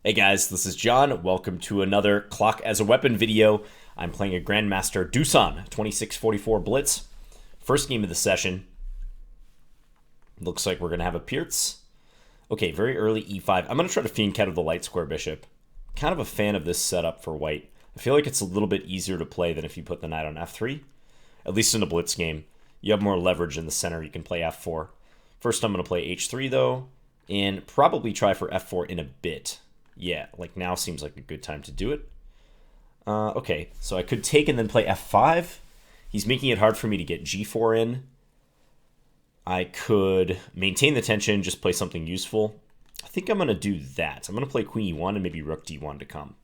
Hey guys, this is John. Welcome to another Clock as a Weapon video. I'm playing a Grandmaster Doosan 2644 Blitz. First game of the session. Looks like we're going to have a Pierce. Okay, very early e5. I'm going to try to fiend counter the light square bishop. Kind of a fan of this setup for white. I feel like it's a little bit easier to play than if you put the knight on f3. At least in a Blitz game. You have more leverage in the center. You can play f4. First I'm going to play h3 though, and probably try for f4 in a bit. Yeah, like now seems like a good time to do it. Okay, so I could take and then play f5. He's making it hard for me to get g4 in. I could maintain the tension, just play something useful. I think I'm going to do that. I'm going to play queen e1 and maybe rook d1 to come.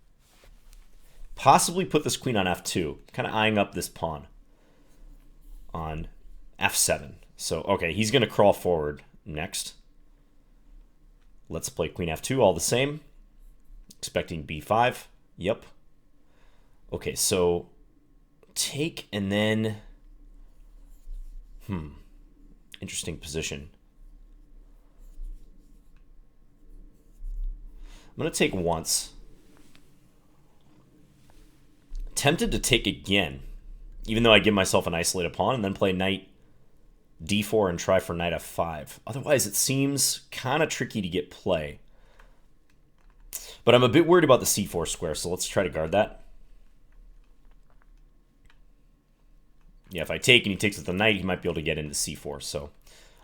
Possibly put this queen on f2, kind of eyeing up this pawn on f7. So, okay, he's going to crawl forward next. Let's play queen f2 all the same. Expecting b5. Yep. Okay, so take and then... Interesting position. I'm going to take once. Tempted to take again, even though I give myself an isolated pawn, and then play knight d4 and try for knight f5. Otherwise, it seems kind of tricky to get play. But I'm a bit worried about the c4 square, so let's try to guard that. Yeah, if I take and he takes with the knight, he might be able to get into c4. So,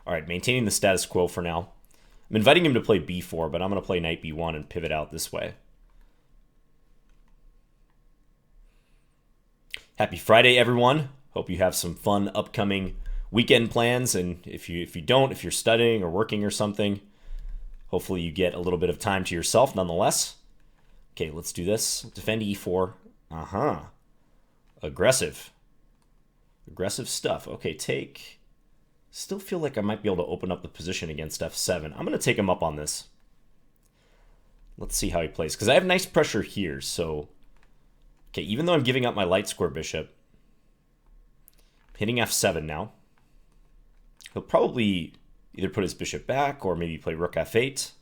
all right, maintaining the status quo for now. I'm inviting him to play b4, but I'm going to play knight b1 and pivot out this way. Happy Friday, everyone. Hope you have some fun upcoming weekend plans. And if you don't, if you're studying or working or something, hopefully you get a little bit of time to yourself nonetheless. Okay, let's do this. Defend e4. Aggressive. Aggressive stuff. Okay, take. Still feel like I might be able to open up the position against f7. I'm going to take him up on this. Let's see how he plays. Because I have nice pressure here, so... Okay, even though I'm giving up my light square bishop, hitting f7 now. He'll probably either put his bishop back or maybe play rook f8.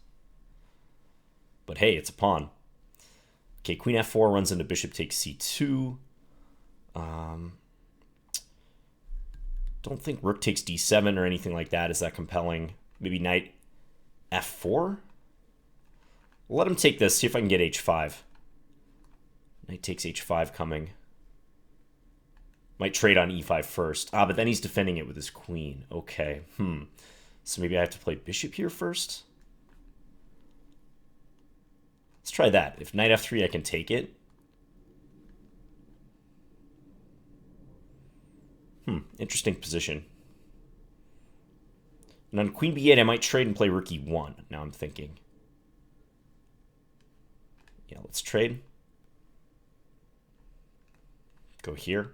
But hey, it's a pawn. Okay, queen f4 runs into bishop takes c2. Don't think rook takes d7 or anything like that is that compelling. Maybe knight f4? We'll let him take this, see if I can get h5. Knight takes h5 coming. Might trade on e5 first. But then he's defending it with his queen. Okay, So maybe I have to play bishop here first? Let's try that. If knight f3, I can take it. Interesting position. And on queen b8, I might trade and play rook e1. Now I'm thinking. Yeah, let's trade. Go here.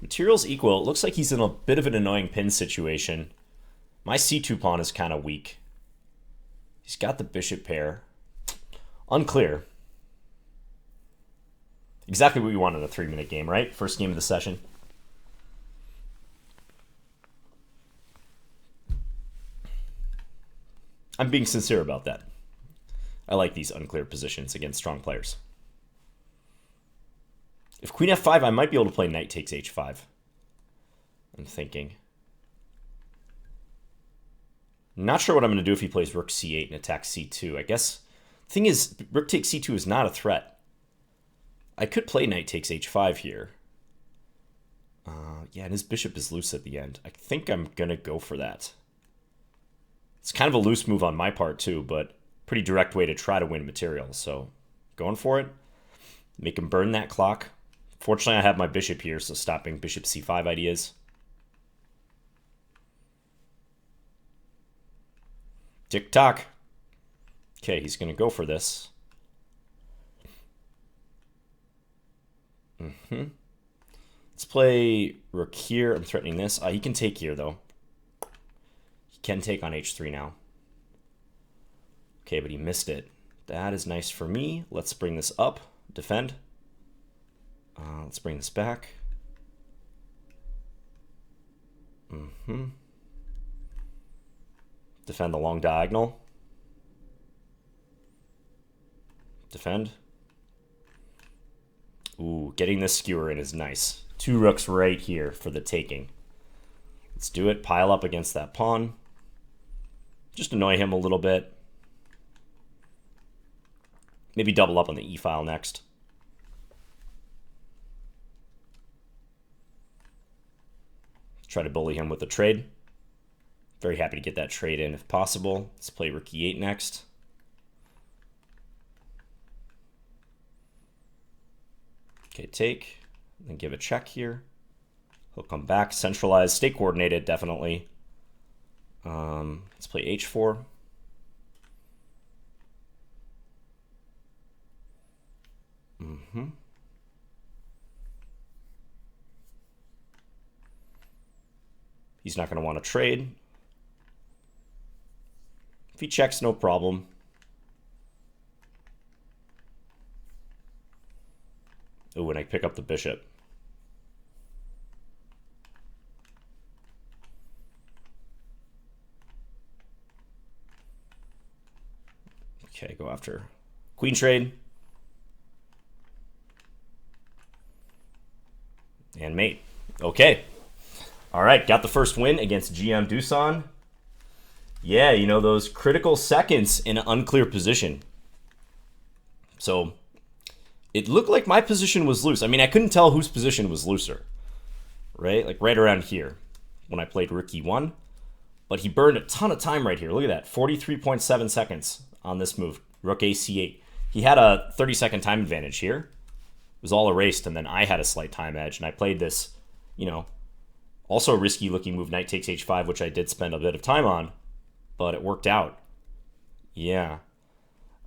Materials equal. It looks like he's in a bit of an annoying pin situation. My c2 pawn is kind of weak. He's got the bishop pair. Unclear. Exactly what we want in a 3-minute game, right? First game of the session. I'm being sincere about that. I like these unclear positions against strong players. If queen f5, I might be able to play knight takes h5. I'm thinking. Not sure what I'm going to do if he plays rook c8 and attacks c2. I guess the thing is, rook takes c2 is not a threat. I could play knight takes h5 here. Yeah, and his bishop is loose at the end. I think I'm going to go for that. It's kind of a loose move on my part too, but pretty direct way to try to win material. So going for it. Make him burn that clock. Fortunately, I have my bishop here, so stopping bishop c5 ideas. Tick-tock. Okay, he's going to go for this. Let's play rook here. I'm threatening this. He can take here, though. He can take on h3 now. Okay, but he missed it. That is nice for me. Let's bring this up. Defend. Let's bring this back. Defend the long diagonal. Defend. Ooh, getting this skewer in is nice. 2 rooks right here for the taking. Let's do it. Pile up against that pawn. Just annoy him a little bit. Maybe double up on the e-file next. Try to bully him with the trade. Very happy to get that trade in if possible. Let's play rook e8 next. Okay, take. Then give a check here. He'll come back. Centralized. Stay coordinated, definitely. Let's play h4. He's not going to want to trade. If he checks, no problem. Oh, and I pick up the bishop. Okay, go after queen trade. And mate. Okay. All right, got the first win against GM Dusan. Yeah, you know, those critical seconds in an unclear position. So it looked like my position was loose. I mean, I couldn't tell whose position was looser, right? Like right around here when I played rook e1. But he burned a ton of time right here. Look at that, 43.7 seconds on this move, rook ac8. He had a 30-second time advantage here. It was all erased, and then I had a slight time edge, and I played this, you know, also a risky-looking move, knight takes h5, which I did spend a bit of time on, but it worked out. Yeah.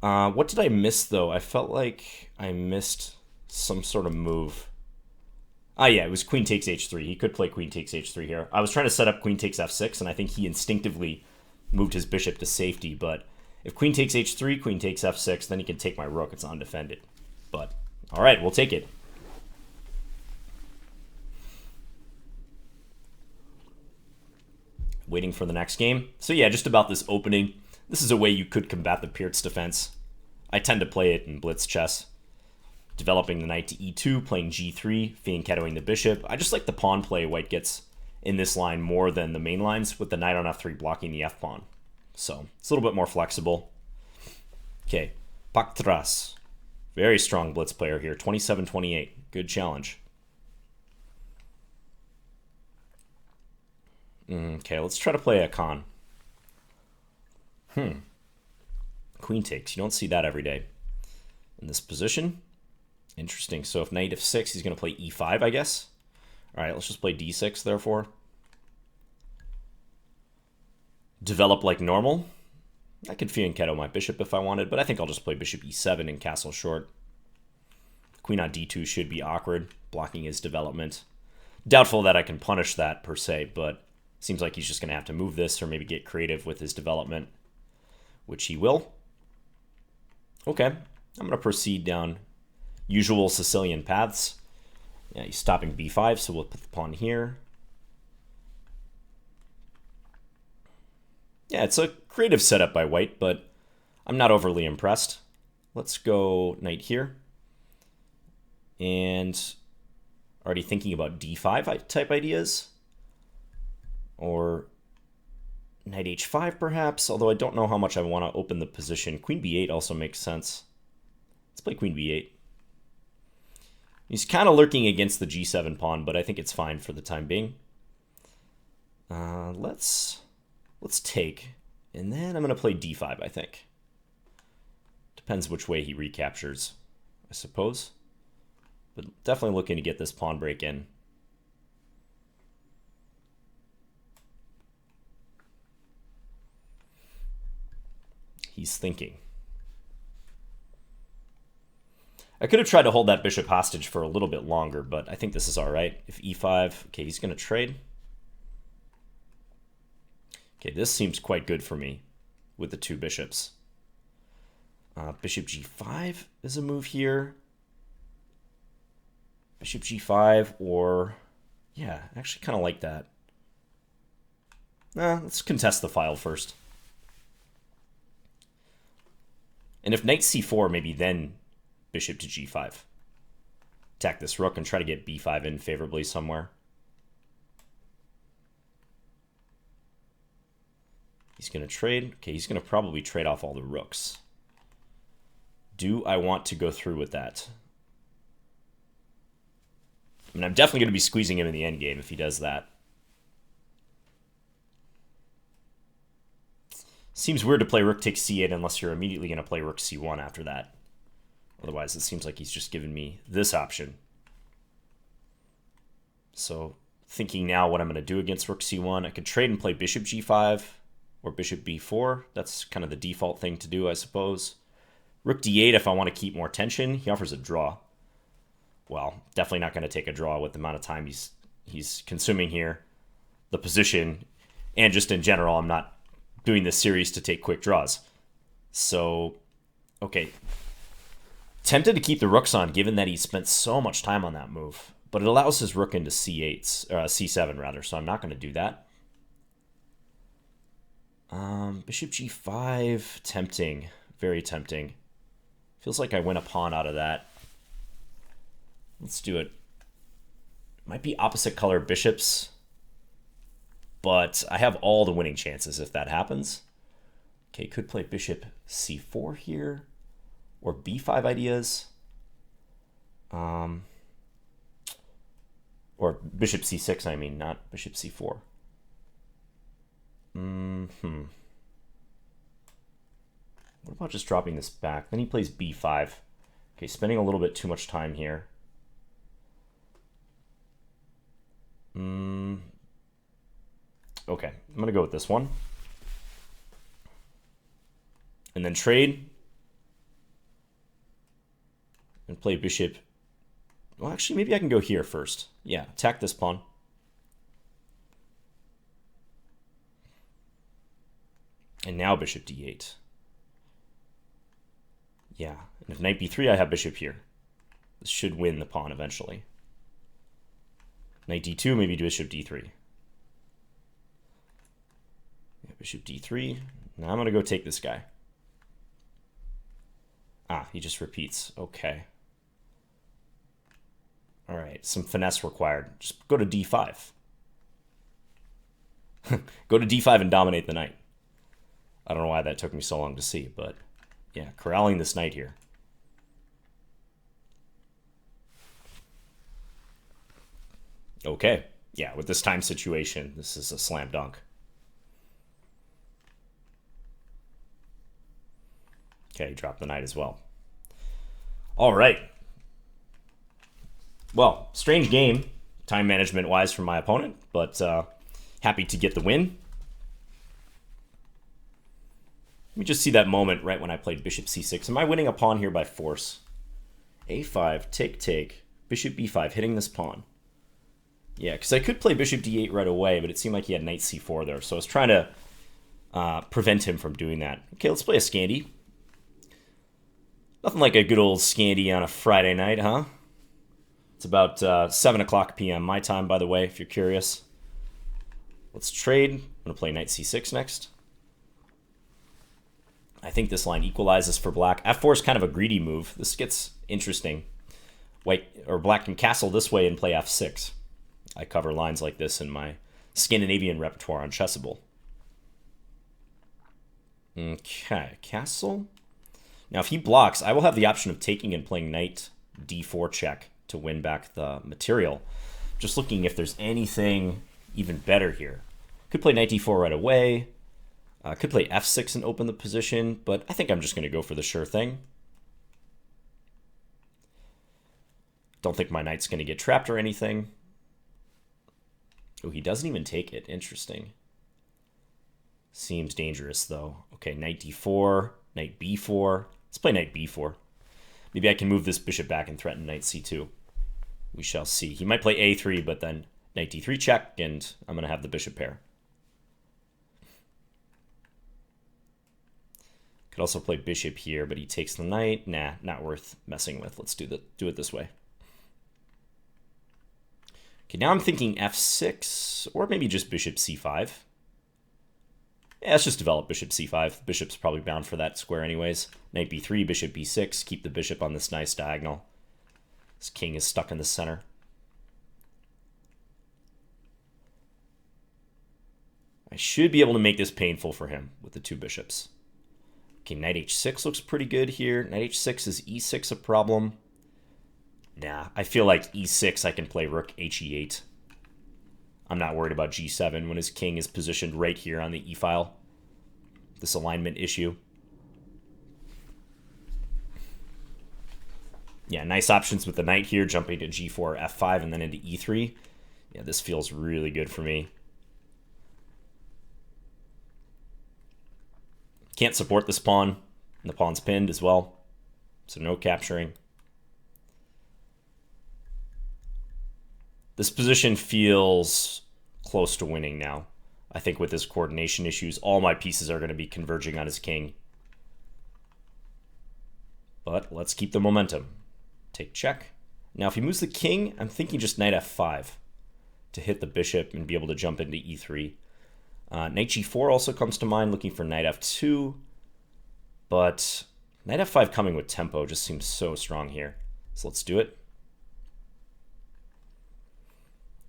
What did I miss, though? I felt like I missed some sort of move. Ah, yeah, it was queen takes h3. He could play queen takes h3 here. I was trying to set up queen takes f6, and I think he instinctively moved his bishop to safety, but if queen takes h3, queen takes f6, then he can take my rook. It's undefended. But, all right, we'll take it. Waiting for the next game. So yeah, just about this opening. This is a way you could combat the Pirt's defense. I tend to play it in blitz chess. Developing the knight to e2, playing g3, fianchettoing the bishop. I just like the pawn play white gets in this line more than the main lines, with the knight on f3 blocking the f-pawn. So it's a little bit more flexible. Okay, Paktras. Very strong blitz player here, 27-28. Good challenge. Okay, let's try to play a con. Queen takes. You don't see that every day in this position. Interesting. So if knight f6, he's going to play e5, I guess. All right, let's just play d6, therefore. Develop like normal. I could fianchetto my bishop if I wanted, but I think I'll just play bishop e7 and castle short. Queen on d2 should be awkward, blocking his development. Doubtful that I can punish that, per se, but seems like he's just going to have to move this or maybe get creative with his development, which he will. Okay, I'm going to proceed down usual Sicilian paths. Yeah, he's stopping b5, so we'll put the pawn here. Yeah, it's a creative setup by white, but I'm not overly impressed. Let's go knight here. And already thinking about d5 type ideas. Or knight h5 perhaps, although I don't know how much I want to open the position. Queen b8 also makes sense. Let's play queen b8. He's kind of lurking against the g7 pawn, but I think it's fine for the time being. Let's take, and then I'm going to play d5, I think. Depends which way he recaptures, I suppose. But definitely looking to get this pawn break in. He's thinking. I could have tried to hold that bishop hostage for a little bit longer, but I think this is all right. If e5, okay, he's going to trade. Okay, this seems quite good for me with the two bishops. Bishop g5 is a move here. Bishop g5 or... yeah, I actually kind of like that. Let's contest the file first. And if knight c4, maybe then bishop to g5. Attack this rook and try to get b5 in favorably somewhere. He's going to trade. Okay, he's going to probably trade off all the rooks. Do I want to go through with that? I mean, I'm definitely going to be squeezing him in the endgame if he does that. Seems weird to play rook takes c8 unless you're immediately going to play rook c1 after that. Otherwise, it seems like he's just given me this option. So, thinking now what I'm going to do against rook c1, I could trade and play bishop g5 or bishop b4. That's kind of the default thing to do, I suppose. Rook d8 if I want to keep more tension. He offers a draw. Well, definitely not going to take a draw with the amount of time he's consuming here. The position, and just in general, I'm not doing this series to take quick draws. So, okay. Tempted to keep the rooks on, given that he spent so much time on that move. But it allows his rook into c7 rather, so I'm not going to do that. Bishop g5, tempting. Very tempting. Feels like I win a pawn out of that. Let's do it. Might be opposite color bishops, but I have all the winning chances if that happens. Okay, could play bishop c4 here, or b5 ideas. Or bishop c6, I mean, not bishop c4. What about just dropping this back? Then he plays b5. Okay, spending a little bit too much time here. Okay, I'm going to go with this one. And then trade. And play bishop. Well, actually, maybe I can go here first. Yeah, attack this pawn. And now bishop d8. Yeah, and if knight b3, I have bishop here. This should win the pawn eventually. Knight d2, maybe bishop d3. Yeah, bishop d3. Now I'm going to go take this guy. Ah, he just repeats. Okay. All right, some finesse required. Just go to d5. Go to d5 and dominate the knight. I don't know why that took me so long to see, but yeah, corralling this knight here. Okay, yeah, with this time situation, this is a slam dunk. Okay, drop the knight as well. All right. Well, strange game, time management-wise from my opponent, but happy to get the win. Let me just see that moment right when I played bishop c6. Am I winning a pawn here by force? a5, take, bishop b5, hitting this pawn. Yeah, because I could play bishop d8 right away, but it seemed like he had knight c4 there, so I was trying to prevent him from doing that. Okay, let's play a Scandi. Nothing like a good old Scandi on a Friday night, huh? It's about 7 o'clock p.m. my time, by the way, if you're curious. Let's trade. I'm going to play knight c6 next. I think this line equalizes for black. f4 is kind of a greedy move. This gets interesting. White or black can castle this way and play f6. I cover lines like this in my Scandinavian repertoire on Chessable. Okay, castle. Now, if he blocks, I will have the option of taking and playing knight d4 check to win back the material. Just looking if there's anything even better here. Could play knight d4 right away. Could play f6 and open the position, but I think I'm just going to go for the sure thing. Don't think my knight's going to get trapped or anything. Oh, he doesn't even take it. Interesting. Seems dangerous, though. Okay, knight d4, knight b4. Let's play knight b4. Maybe I can move this bishop back and threaten knight c2. We shall see. He might play a3, but then knight d3 check, and I'm going to have the bishop pair. Could also play bishop here, but he takes the knight. Nah, not worth messing with. Let's do it this way. Okay, now I'm thinking f6, or maybe just bishop c5. Yeah, let's just develop bishop c5. Bishop's probably bound for that square anyways. Knight b3, bishop b6. Keep the bishop on this nice diagonal. This king is stuck in the center. I should be able to make this painful for him with the two bishops. Okay, knight h6 looks pretty good here. Knight h6 is e6 a problem? Nah, I feel like e6 I can play rook he8. I'm not worried about g7 when his king is positioned right here on the e-file. This alignment issue. Yeah, nice options with the knight here, jumping to g4, f5, and then into e3. Yeah, this feels really good for me. Can't support this pawn, and the pawn's pinned as well, so no capturing. This position feels close to winning now. I think with his coordination issues, all my pieces are going to be converging on his king. But let's keep the momentum. Take check. Now if he moves the king, I'm thinking just knight f5 to hit the bishop and be able to jump into e3. Knight g4 also comes to mind, looking for knight f2. But knight f5 coming with tempo just seems so strong here. So let's do it.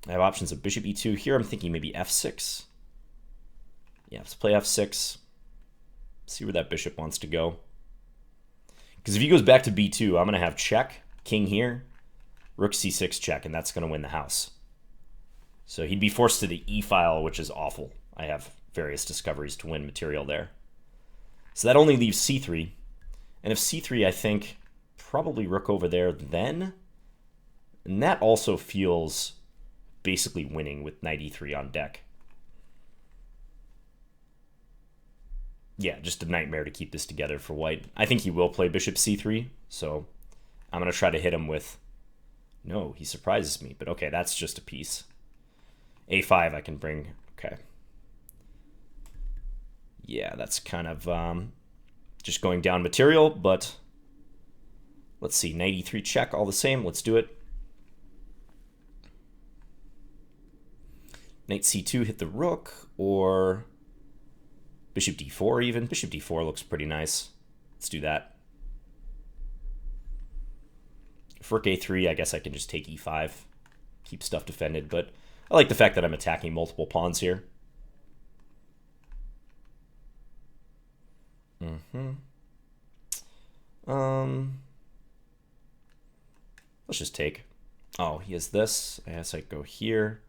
I have options of bishop e2. Here I'm thinking maybe f6. Yeah, let's play f6. See where that bishop wants to go. Because if he goes back to b2, I'm going to have check, king here, rook c6 check, and that's going to win the house. So he'd be forced to the e-file, which is awful. I have various discoveries to win material there. So that only leaves c3. And if c3, I think probably rook over there then. And that also feels basically winning with knight e3 on deck. Yeah, just a nightmare to keep this together for white. I think he will play bishop c3, so I'm going to try to hit him with... No, he surprises me, but okay, that's just a piece. a5 I can bring... Okay. Yeah, that's kind of just going down material, but let's see, knight e3 check all the same. Let's do it. Knight c2 hit the rook, or bishop d4 even. Bishop d4 looks pretty nice. Let's do that. For rook a3, I guess I can just take e5, keep stuff defended, but I like the fact that I'm attacking multiple pawns here. Let's just take. Oh, he has this. I guess I go here.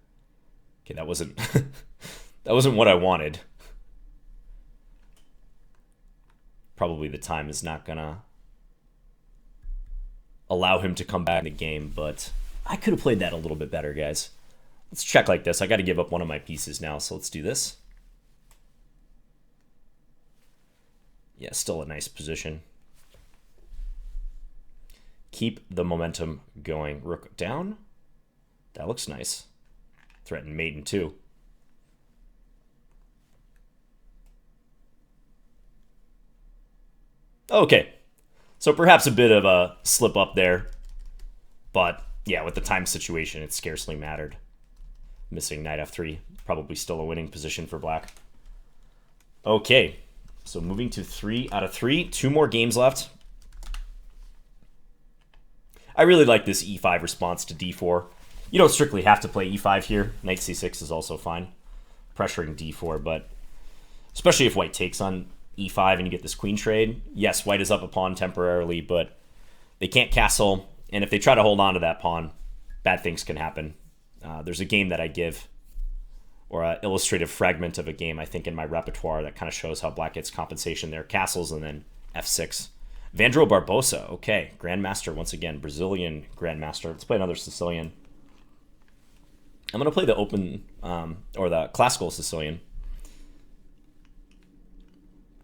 Okay, that wasn't that wasn't what I wanted. Probably the time is not gonna allow him to come back in the game, but I could have played that a little bit better, guys. Let's check like this. I got to give up one of my pieces now, so let's do this. Yeah, still a nice position. Keep the momentum going. Rook down. That looks nice. Threaten mate in two. Okay. So perhaps a bit of a slip up there. But yeah, with the time situation, it scarcely mattered. Missing knight f3. Probably still a winning position for black. Okay. So moving to 3 out of 3. 2 more games left. I really like this e5 response to d4. You don't strictly have to play e5 here. Knight c6 is also fine. Pressuring d4, but especially if white takes on e5 and you get this queen trade. Yes, white is up a pawn temporarily, but they can't castle. And if they try to hold on to that pawn, bad things can happen. There's a game that I give, or an illustrative fragment of a game, I think, in my repertoire that kind of shows how black gets compensation there. Castles and then f6. Vandro Barbosa, okay. Grandmaster once again. Brazilian Grandmaster. Let's play another Sicilian. I'm going to play the open, or the classical Sicilian.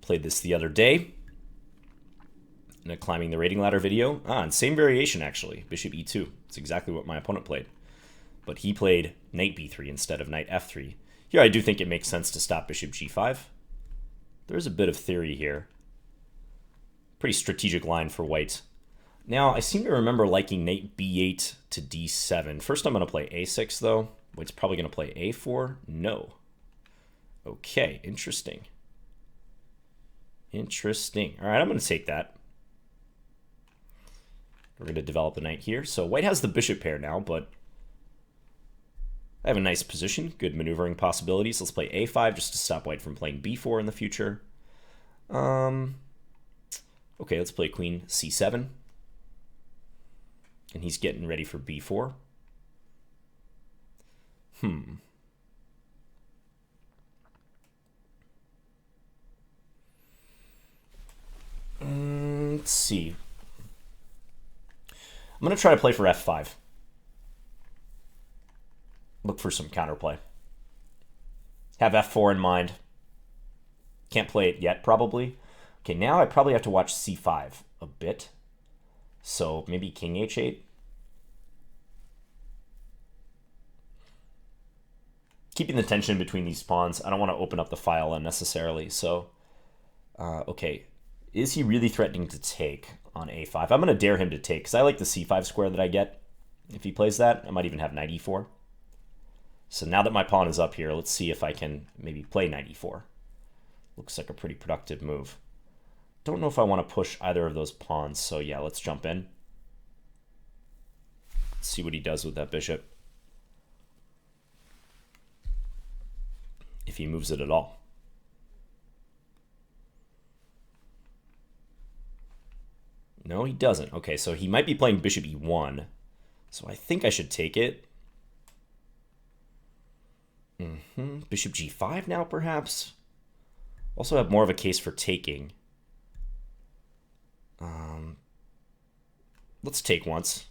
Played this the other day in a climbing the rating ladder video. And same variation, actually. Bishop e2. It's exactly what my opponent played. But he played knight b3 instead of knight f3. Here I do think it makes sense to stop bishop g5. There's a bit of theory here. Pretty strategic line for white. Now, I seem to remember liking knight b8 to d7. First I'm going to play a6, though. White's probably going to play a4. No. Okay, interesting. Interesting. All right, I'm going to take that. We're going to develop a knight here. So white has the bishop pair now, but I have a nice position. Good maneuvering possibilities. Let's play a5 just to stop white from playing b4 in the future. Okay, let's play queen c7. And he's getting ready for b4. Let's see. I'm going to try to play for f5. Look for some counterplay. Have f4 in mind. Can't play it yet, probably. Okay, now I probably have to watch c5 a bit. So maybe king h8. Keeping the tension between these pawns. I don't want to open up the file unnecessarily. So, okay. Is he really threatening to take on a5? I'm going to dare him to take, because I like the c5 square that I get. If he plays that, I might even have knight e4. So now that my pawn is up here, let's see if I can maybe play knight e4. Looks like a pretty productive move. Don't know if I want to push either of those pawns, so yeah, let's jump in. See what he does with that bishop. If he moves it at all. No, he doesn't. Okay, so he might be playing bishop e1. So I think I should take it. Bishop g5 now, perhaps. Also have more of a case for taking. Let's take once.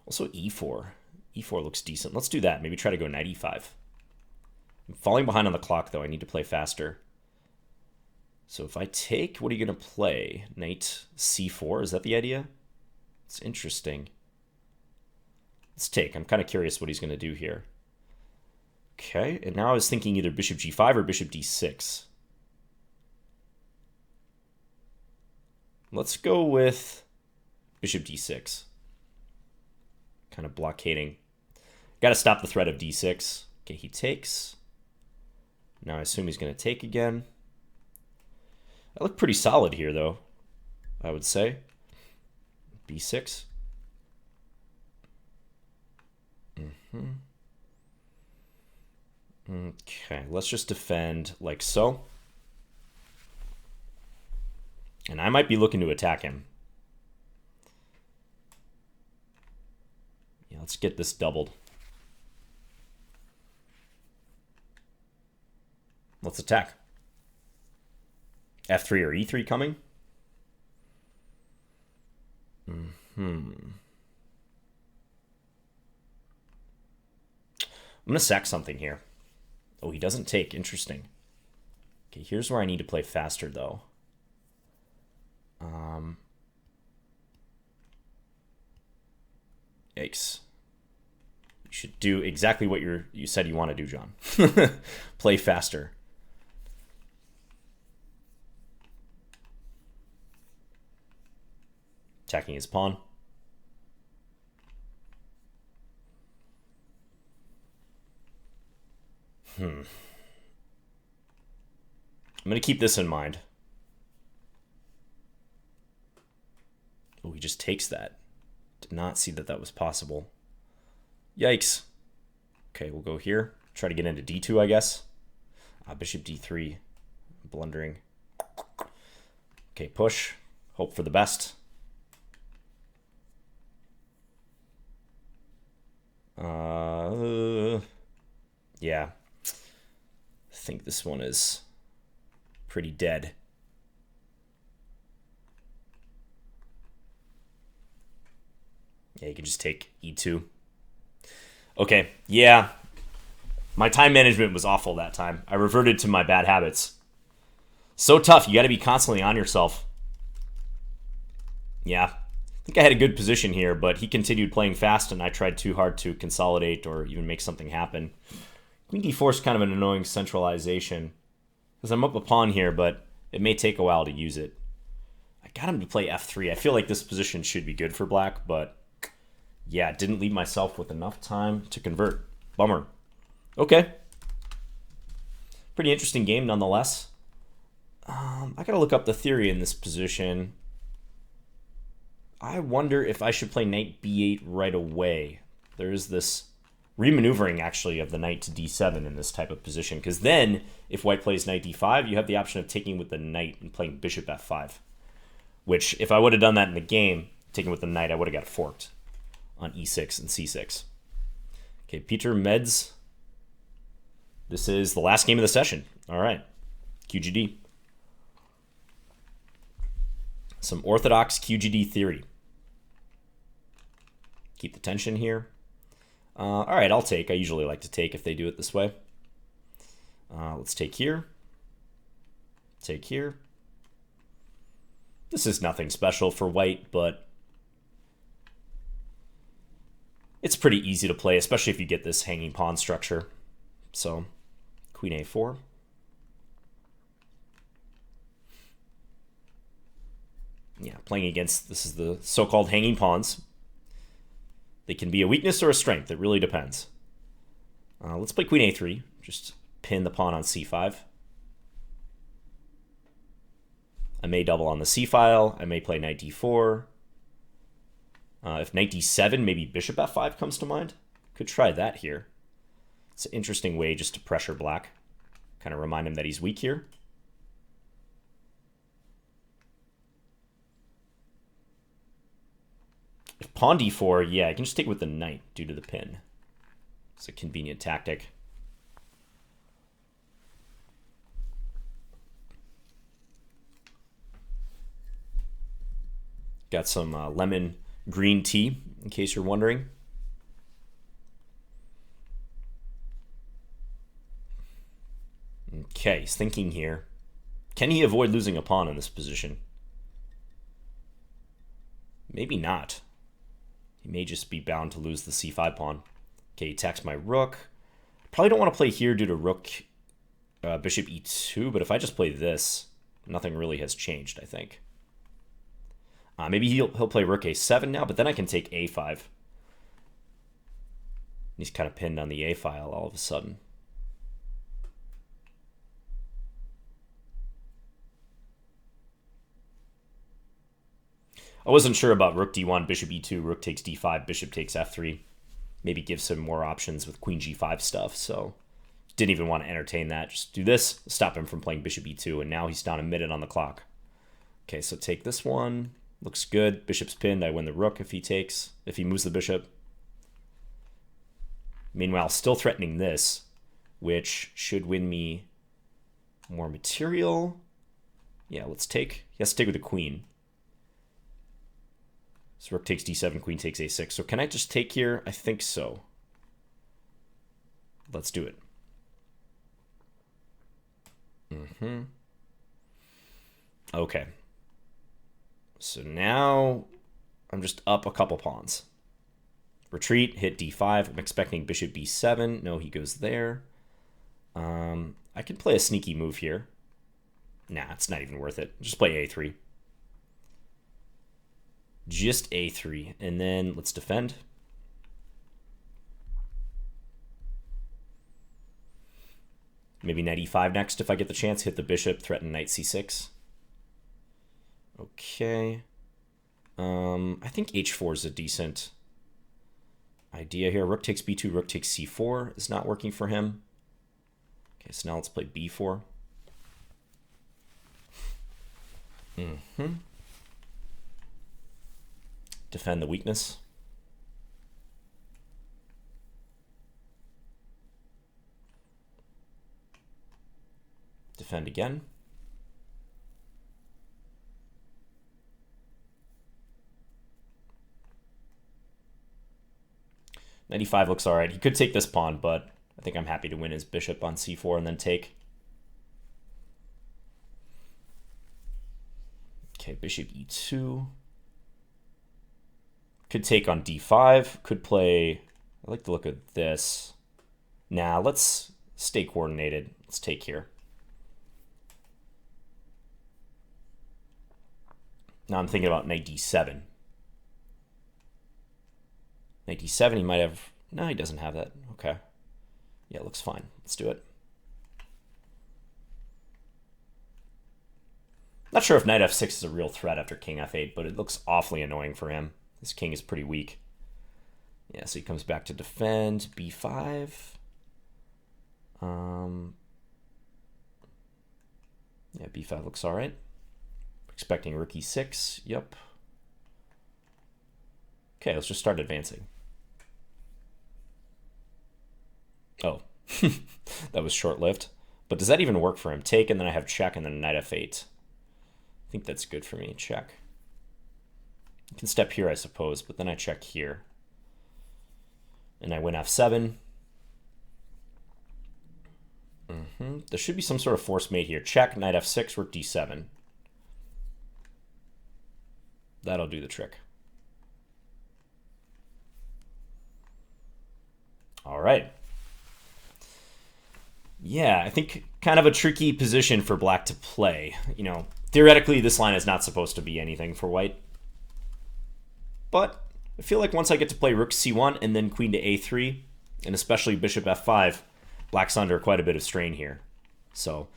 Also e4. e4 looks decent. Let's do that. Maybe try to go knight e5. I'm falling behind on the clock, though. I need to play faster. So if I take, what are you going to play? Knight c4, is that the idea? It's interesting. Let's take. I'm kind of curious what he's going to do here. Okay, and now I was thinking either bishop g5 or bishop d6. Let's go with bishop d6. Kind of blockading. Got to stop the threat of d6. Okay, he takes. Now I assume he's going to take again. I look pretty solid here, though, I would say. b6. Okay, let's just defend like so. And I might be looking to attack him. Yeah, let's get this doubled. Let's attack. F3 or E3 coming? I'm going to sack something here. Oh, he doesn't take. Interesting. Okay, here's where I need to play faster, though. Yikes. You should do exactly what you said you want to do, John. Play faster. Attacking his pawn. I'm going to keep this in mind. Oh, he just takes that. Did not see that that was possible. Yikes. Okay, we'll go here. Try to get into d2, I guess. Bishop d3. Blundering. Okay, push. Hope for the best. Yeah. I think this one is pretty dead. Yeah, you can just take e2. Okay, yeah. My time management was awful that time. I reverted to my bad habits. So tough. You got to be constantly on yourself. Yeah. I think I had a good position here, but he continued playing fast, and I tried too hard to consolidate or even make something happen. Queen d4 is kind of an annoying centralization, because I'm up a pawn here, but it may take a while to use it. I got him to play f3. I feel like this position should be good for black, but yeah, didn't leave myself with enough time to convert. Bummer. Okay. Pretty interesting game nonetheless. I gotta look up the theory in this position. I wonder if I should play knight b8 right away. There is this remaneuvering, actually, of the knight to d7 in this type of position, because then, if white plays knight d5, you have the option of taking with the knight and playing bishop f5, which, if I would have done that in the game, taking with the knight, I would have got forked on e6 and c6. Okay, Peter Meds. This is the last game of the session. All right, QGD. Some orthodox QGD theory. Keep the tension here. All right, I'll take. I usually like to take if they do it this way. Let's take here. Take here. This is nothing special for white, but it's pretty easy to play, especially if you get this hanging pawn structure. So, queen a4. Yeah, playing against, this is the so-called hanging pawns. They can be a weakness or a strength. It really depends. Let's play queen a3. Just pin the pawn on c5. I may double on the c file. I may play knight d4. If knight d7, maybe bishop f5 comes to mind. Could try that here. It's an interesting way just to pressure black. Kind of remind him that he's weak here. If pawn d4, yeah, I can just take it with the knight due to the pin. It's a convenient tactic. Got some lemon green tea, in case you're wondering. Okay, he's thinking here. Can he avoid losing a pawn in this position? Maybe not. He may just be bound to lose the c5 pawn. Okay, he attacks my rook. Probably don't want to play here due to rook bishop e2, but if I just play this, nothing really has changed, I think. Maybe he'll play rook a7 now, but then I can take a5. He's kind of pinned on the a file all of a sudden. I wasn't sure about rook d1, bishop e2, rook takes d5, bishop takes f3. Maybe gives him more options with queen g5 stuff, so didn't even want to entertain that. Just do this, stop him from playing bishop e2, and now he's down a minute on the clock. Okay, so take this one. Looks good. Bishop's pinned. I win the rook if he moves the bishop. Meanwhile, still threatening this, which should win me more material. Yeah, let's take. He has to take with the queen. So rook takes d7, queen takes a6. So can I just take here? I think so. Let's do it. Okay. So now I'm just up a couple pawns. Retreat, hit d5. I'm expecting bishop b7. No, he goes there. I can play a sneaky move here. Nah, it's not even worth it. Just play a3. Just a3. And then let's defend. Maybe knight e5 next if I get the chance. Hit the bishop, threaten knight c6. Okay. I think h4 is a decent idea here. Rook takes b2, rook takes c4 is not working for him. Okay, so now let's play b4. Defend the weakness. Defend again. Knight e5 looks all right. He could take this pawn, but I think I'm happy to win his bishop on c4 and then take. Okay, bishop e2. Could take on d5. Could play... I like the look of this. Nah, let's stay coordinated. Let's take here. Now I'm thinking about knight d7. Knight d7, he might have... No, he doesn't have that. Okay. Yeah, it looks fine. Let's do it. Not sure if knight f6 is a real threat after king f8, but it looks awfully annoying for him. This king is pretty weak. Yeah, so he comes back to defend b5. Yeah, b5 looks all right. Expecting rook e6. Yep. Okay, let's just start advancing. Oh, that was short-lived. But does that even work for him? Take, and then I have check, and then knight f8. I think that's good for me. Check. You can step here, I suppose, but then I check here. And I win f7. There should be some sort of forced mate here. Check, knight f6, rook d7. That'll do the trick. All right. Yeah, I think kind of a tricky position for black to play. You know, theoretically, this line is not supposed to be anything for white. But I feel like once I get to play rook c1 and then queen to a3, and especially bishop f5, black's under quite a bit of strain here. So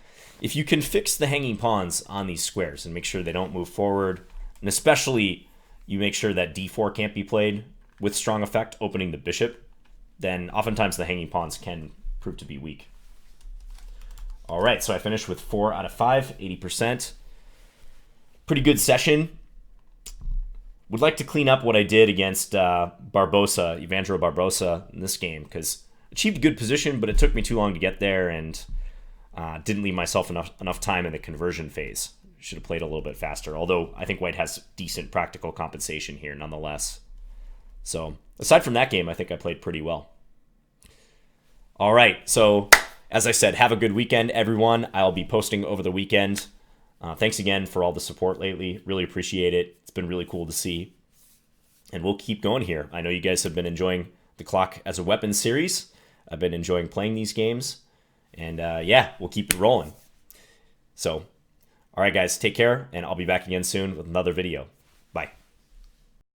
if you can fix the hanging pawns on these squares and make sure they don't move forward, and especially you make sure that d4 can't be played with strong effect, opening the bishop, then oftentimes the hanging pawns can prove to be weak. All right, so I finished with 4 out of 5, 80%. Pretty good session. Would like to clean up what I did against Barbosa, Evandro Barbosa, in this game, because achieved a good position, but it took me too long to get there, and didn't leave myself enough time in the conversion phase. Should have played a little bit faster, although I think white has decent practical compensation here nonetheless. So aside from that game, I think I played pretty well. All right, so as I said, have a good weekend, everyone. I'll be posting over the weekend. Thanks again for all the support lately. Really appreciate it. It's been really cool to see. And we'll keep going here. I know you guys have been enjoying the Clock as a Weapon series. I've been enjoying playing these games. And yeah, we'll keep it rolling. So, all right, guys, take care, and I'll be back again soon with another video.